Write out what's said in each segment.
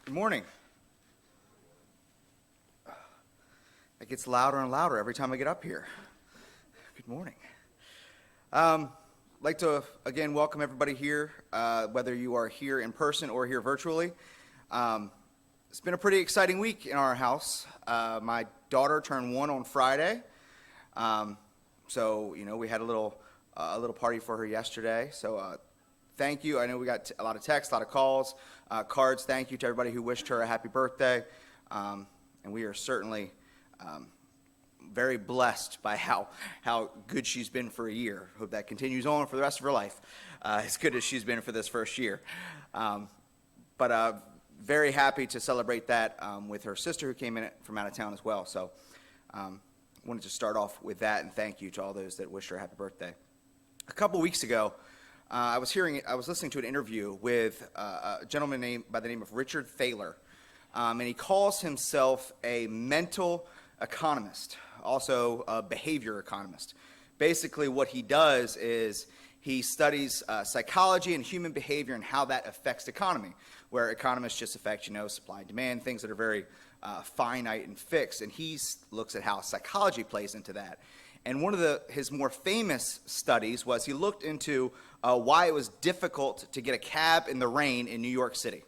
Good morning. It gets louder and louder every time I get up here. Good morning. I'd like to, again, welcome everybody here, whether you are here in person or here virtually. It's been a pretty exciting week in our house. My daughter turned 1 on Friday. So, we had a little party for her yesterday. So, thank you. I know we got a lot of texts, a lot of calls, cards. Thank you to everybody who wished her a happy birthday. And we are certainly very blessed by how good she's been for a year. Hope that continues on for the rest of her life, as good as she's been for this first year. But very happy to celebrate that with her sister who came in from out of town as well. So wanted to start off with that and thank you to all those that wished her a happy birthday. A couple weeks ago, I was listening to an interview with a gentleman by the name of Richard Thaler, and he calls himself a mental economist, also a behavior economist. Basically, what he does is he studies psychology and human behavior and how that affects the economy, where economists just affect, supply and demand, things that are very finite and fixed, and he looks at how psychology plays into that. And one of his more famous studies was he looked into why it was difficult to get a cab in the rain in New York City.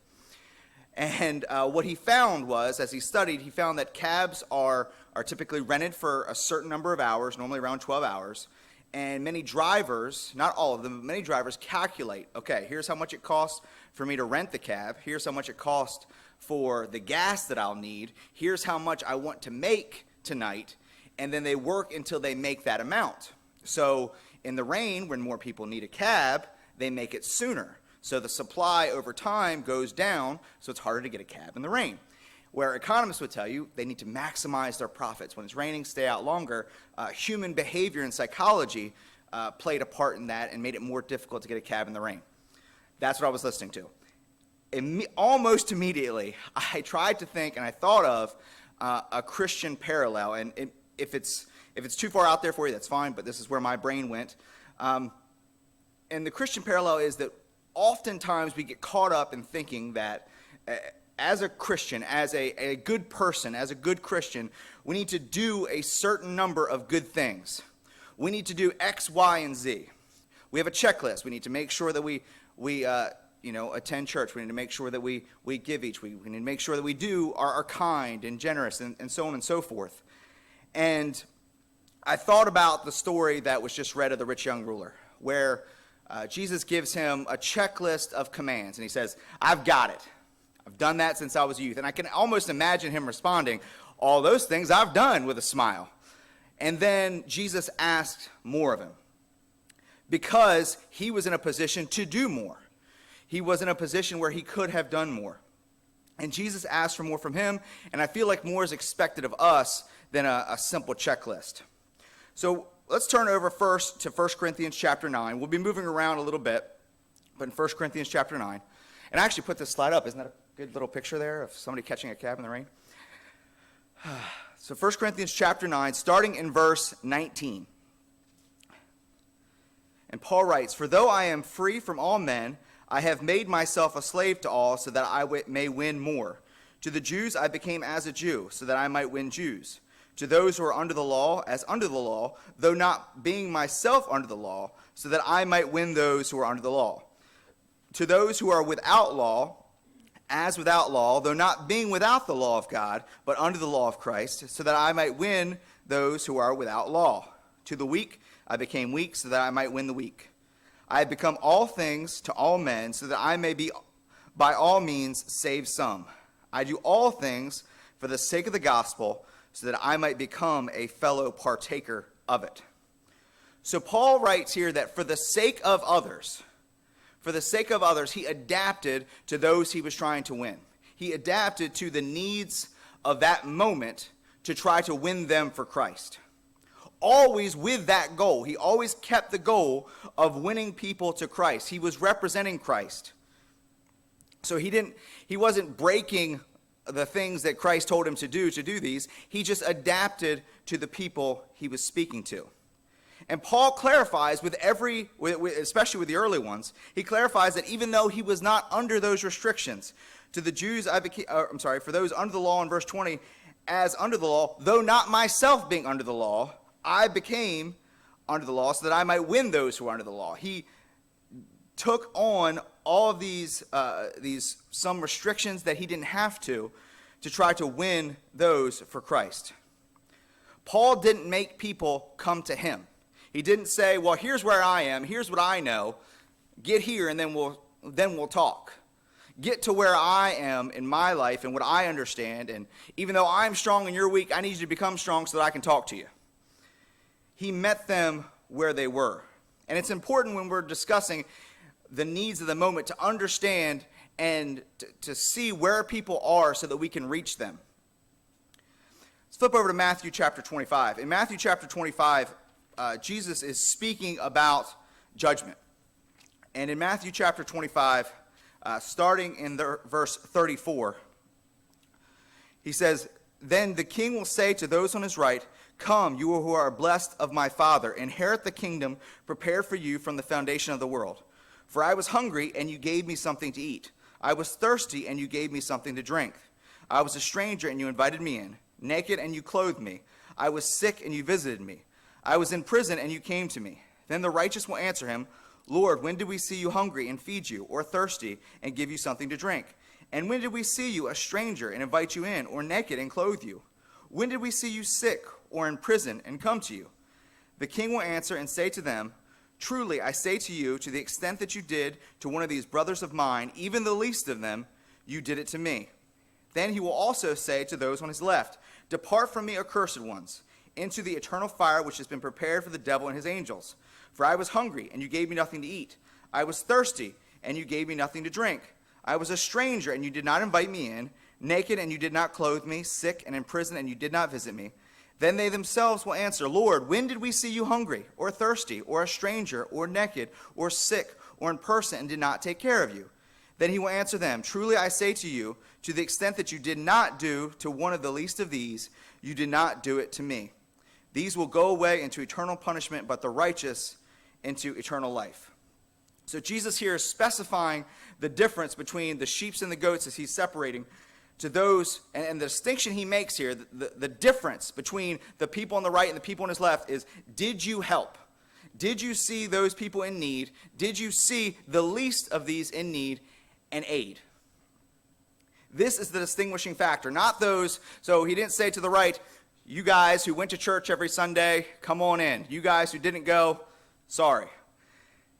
And what he found was, as he studied, he found that cabs are typically rented for a certain number of hours, normally around 12 hours. And many drivers, not all of them, but many drivers calculate, okay, here's how much it costs for me to rent the cab. Here's how much it costs for the gas that I'll need. Here's how much I want to make tonight. And then they work until they make that amount. So in the rain, when more people need a cab, they make it sooner. So the supply over time goes down, so it's harder to get a cab in the rain. Where economists would tell you they need to maximize their profits. When it's raining, stay out longer. Human behavior and psychology played a part in that and made it more difficult to get a cab in the rain. That's what I was listening to. Almost immediately, I tried to think and I thought of a Christian parallel. And if it's too far out there for you, that's fine, but this is where my brain went. And the Christian parallel is that oftentimes we get caught up in thinking that as a Christian, as a good person, as a good Christian, we need to do a certain number of good things. We need to do X, Y, and Z. We have a checklist. We need to make sure that we attend church. We need to make sure that we give each week. We need to make sure that we are kind and generous and so on and so forth. And I thought about the story that was just read of the rich young ruler, where Jesus gives him a checklist of commands, and he says, I've got it. I've done that since I was a youth. And I can almost imagine him responding, all those things I've done, with a smile. And then Jesus asked more of him, because he was in a position to do more. He was in a position where he could have done more. And Jesus asked for more from him, and I feel like more is expected of us than a simple checklist. So let's turn over first to 1 Corinthians chapter 9. We'll be moving around a little bit, but in 1 Corinthians chapter 9. And I actually put this slide up. Isn't that a good little picture there of somebody catching a cab in the rain? So 1 Corinthians chapter 9, starting in verse 19. And Paul writes, For though I am free from all men, I have made myself a slave to all, so that I may win more. To the Jews I became as a Jew, so that I might win Jews. To those who are under the law, as under the law, though not being myself under the law, so that I might win those who are under the law. To those who are without law, as without law, though not being without the law of God, but under the law of Christ, so that I might win those who are without law. To the weak I became weak, so that I might win the weak. I have become all things to all men, so that I may be by all means save some. I do all things for the sake of the gospel, so that I might become a fellow partaker of it. So Paul writes here that for the sake of others, he adapted to those he was trying to win. He adapted to the needs of that moment to try to win them for Christ. Always with that goal. He always kept the goal of winning people to Christ. He was representing Christ. So he wasn't breaking the things that Christ told him to do these. He just adapted to the people he was speaking to. And Paul clarifies especially with the early ones, he clarifies that even though he was not under those restrictions, to the Jews for those under the law in verse 20, as under the law, though not myself being under the law, I became under the law so that I might win those who are under the law. He took on all of these some restrictions that he didn't have to try to win those for Christ. Paul didn't make people come to him. He didn't say, well, here's where I am, here's what I know, get here and then we'll talk. Get to where I am in my life and what I understand, and even though I'm strong and you're weak, I need you to become strong so that I can talk to you. He met them where they were. And it's important when we're discussing the needs of the moment to understand and to see where people are so that we can reach them. Let's flip over to Matthew chapter 25. In Matthew chapter 25, Jesus is speaking about judgment. And in Matthew chapter 25, starting in verse 34, he says, "Then the king will say to those on his right, 'Come, you who are blessed of my Father, inherit the kingdom prepared for you from the foundation of the world. For I was hungry, and you gave me something to eat. I was thirsty, and you gave me something to drink. I was a stranger, and you invited me in. Naked, and you clothed me. I was sick, and you visited me. I was in prison, and you came to me.' Then the righteous will answer him, 'Lord, when did we see you hungry and feed you, or thirsty and give you something to drink? And when did we see you a stranger and invite you in, or naked and clothe you? When did we see you sick or in prison and come to you?' The king will answer and say to them, 'Truly I say to you, to the extent that you did to one of these brothers of mine, even the least of them, you did it to me.' Then he will also say to those on his left, 'Depart from me, accursed ones, into the eternal fire which has been prepared for the devil and his angels. For I was hungry, and you gave me nothing to eat. I was thirsty, and you gave me nothing to drink. I was a stranger, and you did not invite me in. Naked, and you did not clothe me. Sick and in prison, and you did not visit me.' Then they themselves will answer, 'Lord, when did we see you hungry, or thirsty, or a stranger, or naked, or sick, or in person, and did not take care of you?' Then he will answer them, 'Truly I say to you, to the extent that you did not do to one of the least of these, you did not do it to me.' These will go away into eternal punishment, but the righteous into eternal life." So Jesus here is specifying the difference between the sheep and the goats as he's separating to those, and the distinction he makes here, the difference between the people on the right and the people on his left is, did you help? Did you see those people in need? Did you see the least of these in need and aid? This is the distinguishing factor, not those. So he didn't say to the right, "You guys who went to church every Sunday, come on in. You guys who didn't go, sorry."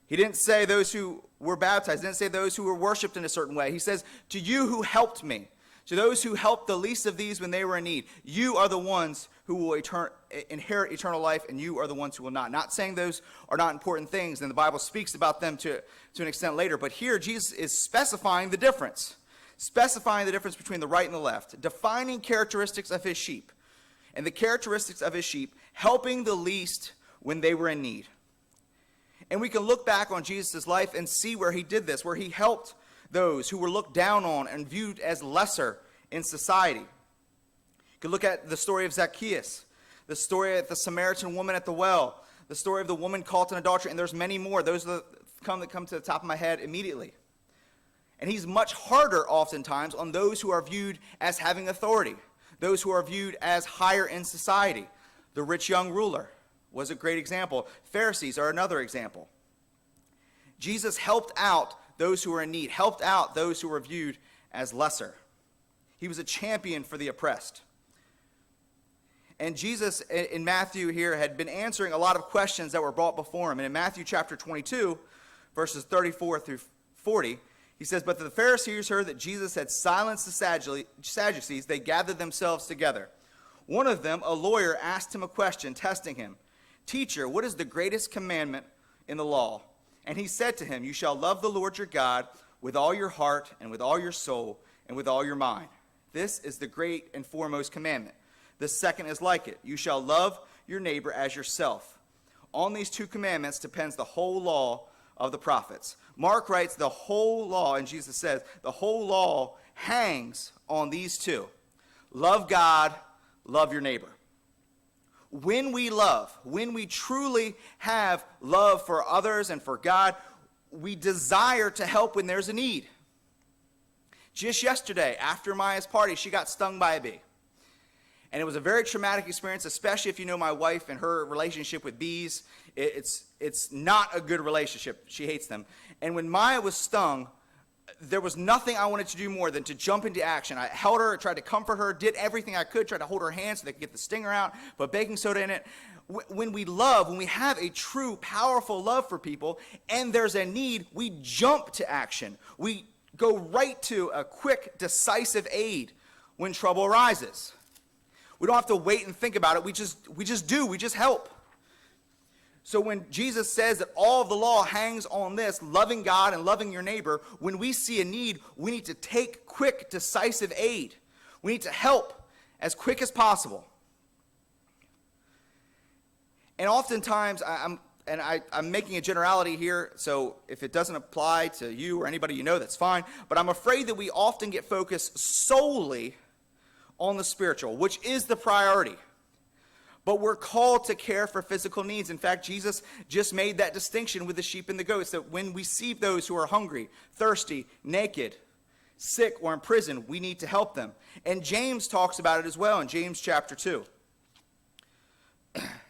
He didn't say those who were baptized. He didn't say those who were worshiped in a certain way. He says, "To you who helped me, to those who helped the least of these when they were in need, you are the ones who will inherit eternal life, and you are the ones who will not." Not saying those are not important things, and the Bible speaks about them to an extent later. But here Jesus is specifying the difference between the right and the left, defining characteristics of his sheep. And the characteristics of his sheep, helping the least when they were in need. And we can look back on Jesus' life and see where he did this, where he helped those who were looked down on and viewed as lesser in society. You can look at the story of Zacchaeus, the story of the Samaritan woman at the well, the story of the woman caught in adultery, and there's many more. Those are that come to the top of my head immediately. And he's much harder oftentimes on those who are viewed as having authority, those who are viewed as higher in society. The rich young ruler was a great example. Pharisees are another example. Jesus helped out those who were in need, helped out those who were viewed as lesser. He was a champion for the oppressed. And Jesus in Matthew here had been answering a lot of questions that were brought before him. And in Matthew chapter 22, verses 34 through 40, he says, "But the Pharisees heard that Jesus had silenced the Sadducees. They gathered themselves together. One of them, a lawyer, asked him a question, testing him. 'Teacher, what is the greatest commandment in the law?' And he said to him, 'You shall love the Lord your God with all your heart and with all your soul and with all your mind. This is the great and foremost commandment. The second is like it. You shall love your neighbor as yourself. On these two commandments depends the whole law of the prophets.'" Mark writes the whole law, and Jesus says the whole law hangs on these two. Love God, love your neighbor. When we love, when we truly have love for others and for God, we desire to help when there's a need. Just yesterday, after Maya's party, she got stung by a bee. And it was a very traumatic experience, especially if you know my wife and her relationship with bees. It's not a good relationship. She hates them. And when Maya was stung, there was nothing I wanted to do more than to jump into action. I held her, tried to comfort her, did everything I could, tried to hold her hand so they could get the stinger out, put baking soda in it. When we love, when we have a true, powerful love for people, and there's a need, we jump to action. We go right to a quick, decisive aid when trouble arises. We don't have to wait and think about it. We just do. We just help. So when Jesus says that all of the law hangs on this, loving God and loving your neighbor, when we see a need, we need to take quick, decisive aid. We need to help as quick as possible. And oftentimes, I'm making a generality here, so if it doesn't apply to you or anybody you know, that's fine. But I'm afraid that we often get focused solely on the spiritual, which is the priority. But we're called to care for physical needs. In fact, Jesus just made that distinction with the sheep and the goats, that when we see those who are hungry, thirsty, naked, sick, or in prison, we need to help them. And James talks about it as well in James chapter 2.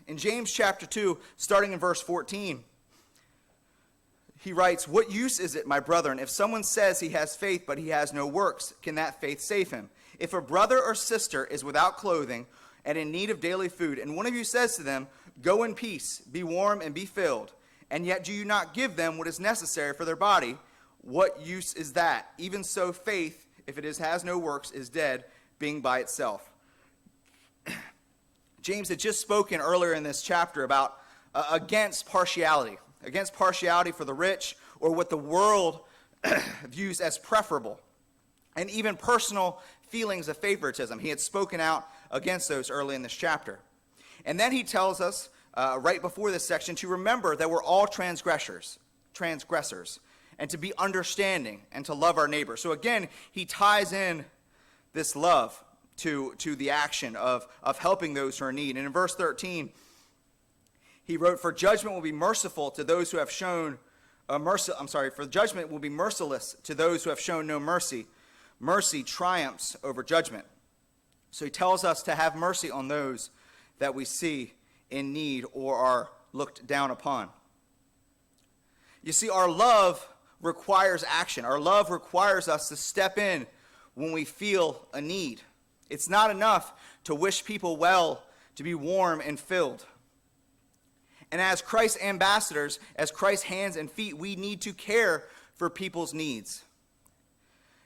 In James chapter 2, starting in verse 14, he writes, "What use is it, my brethren, if someone says he has faith but he has no works? Can that faith save him? If a brother or sister is without clothing and in need of daily food, and one of you says to them, 'Go in peace, be warm and be filled,' and yet do you not give them what is necessary for their body, what use is that? Even so, faith, if it has no works, is dead, being by itself." James had just spoken earlier in this chapter about against partiality for the rich, or what the world views as preferable, and even personal feelings of favoritism. He had spoken out against those early in this chapter. And then he tells us, right before this section, to remember that we're all transgressors, and to be understanding and to love our neighbor. So again, he ties in this love to the action of helping those who are in need. And in verse 13, he wrote, "For judgment will be merciful to those who have shown for judgment will be merciless to those who have shown no mercy. Mercy triumphs over judgment." So he tells us to have mercy on those that we see in need or are looked down upon. You see, our love requires action. Our love requires us to step in when we feel a need. It's not enough to wish people well, to be warm and filled. And as Christ's ambassadors, as Christ's hands and feet, we need to care for people's needs.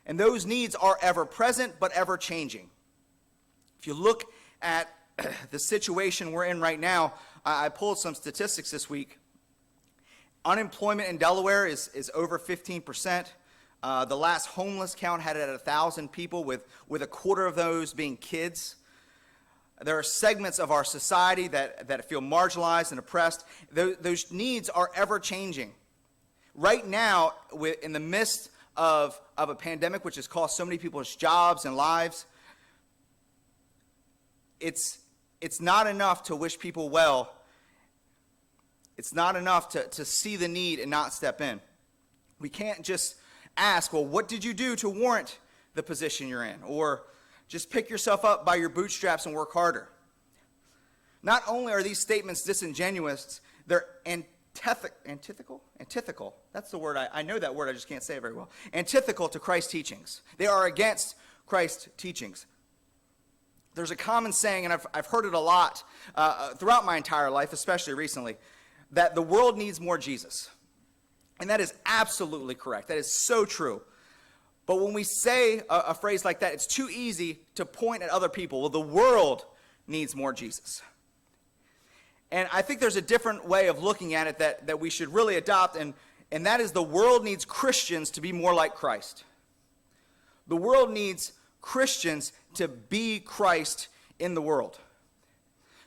And those needs are ever present but ever changing. If you look at the situation we're in right now, I pulled some statistics this week. Unemployment in Delaware is over 15%. The last homeless count had it at 1,000 people, with a quarter of those being kids. There are segments of our society that feel marginalized and oppressed. Those needs are ever changing. Right now, in the midst of a pandemic which has cost so many people's jobs and lives, it's not enough to wish people well. It's not enough to see the need and not step in. We can't just ask, well, what did you do to warrant the position you're in? Or just pick yourself up by your bootstraps and work harder. Not only are these statements disingenuous, they're antithetical. That's the word. I know that word, I just can't say it very well. Antithetical to Christ's teachings. They are against Christ's teachings. There's a common saying, and I've heard it a lot throughout my entire life, especially recently, that the world needs more Jesus. And that is absolutely correct. That is so true. But when we say a phrase like that, it's too easy to point at other people. Well, the world needs more Jesus. And I think there's a different way of looking at it that we should really adopt, and that is the world needs Christians to be more like Christ. The world needs Christians to be Christ in the world.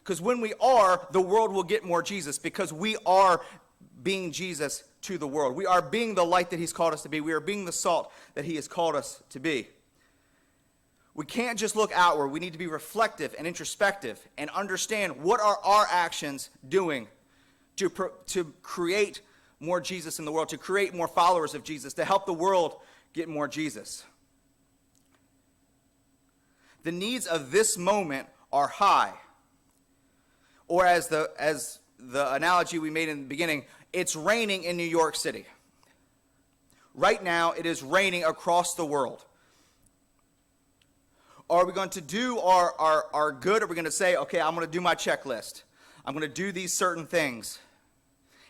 Because when we are, the world will get more Jesus, because we are being Jesus to the world. We are being the light that he's called us to be. We are being the salt that he has called us to be. We can't just look outward. We need to be reflective and introspective and understand what are our actions doing to create more Jesus in the world, to create more followers of Jesus, to help the world get more Jesus. The needs of this moment are high. Or as the analogy we made in the beginning, it's raining in New York City. Right now, it is raining across the world. Are we going to do our good? Are we going to say, okay, I'm going to do my checklist. I'm going to do these certain things.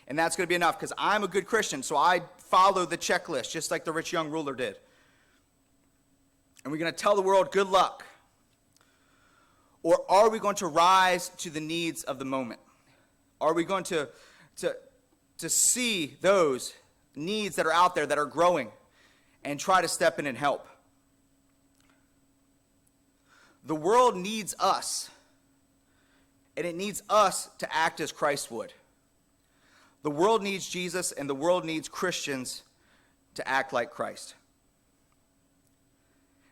And that's going to be enough because I'm a good Christian, so I follow the checklist just like the rich young ruler did. And we're going to tell the world, good luck. Or are we going to rise to the needs of the moment? Are we going to see those needs that are out there that are growing and try to step in and help? The world needs us, and it needs us to act as Christ would. The world needs Jesus, and the world needs Christians to act like Christ.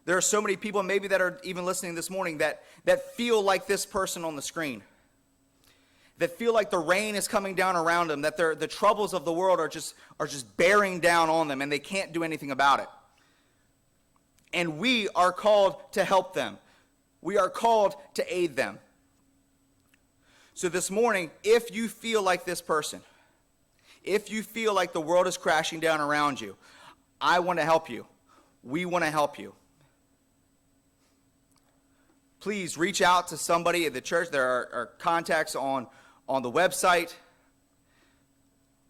There are so many people, maybe that are even listening this morning, that feel like this person on the screen, that feel like the rain is coming down around them, that the troubles of the world are just bearing down on them, and they can't do anything about it. And we are called to help them. We are called to aid them. So this morning, if you feel like this person, if you feel like the world is crashing down around you, I want to help you. We want to help you. Please reach out to somebody at the church. There are contacts on the website.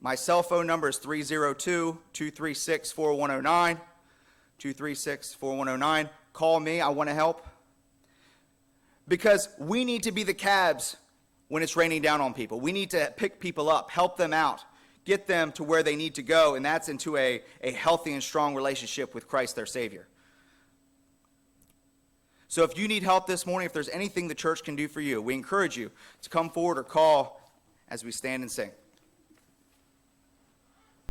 My cell phone number is 302-236-4109. 236-4109. Call me. I want to help. Because we need to be the cabs when it's raining down on people. We need to pick people up, help them out, get them to where they need to go, and that's into a healthy and strong relationship with Christ, their Savior. So if you need help this morning, if there's anything the church can do for you, we encourage you to come forward or call as we stand and sing.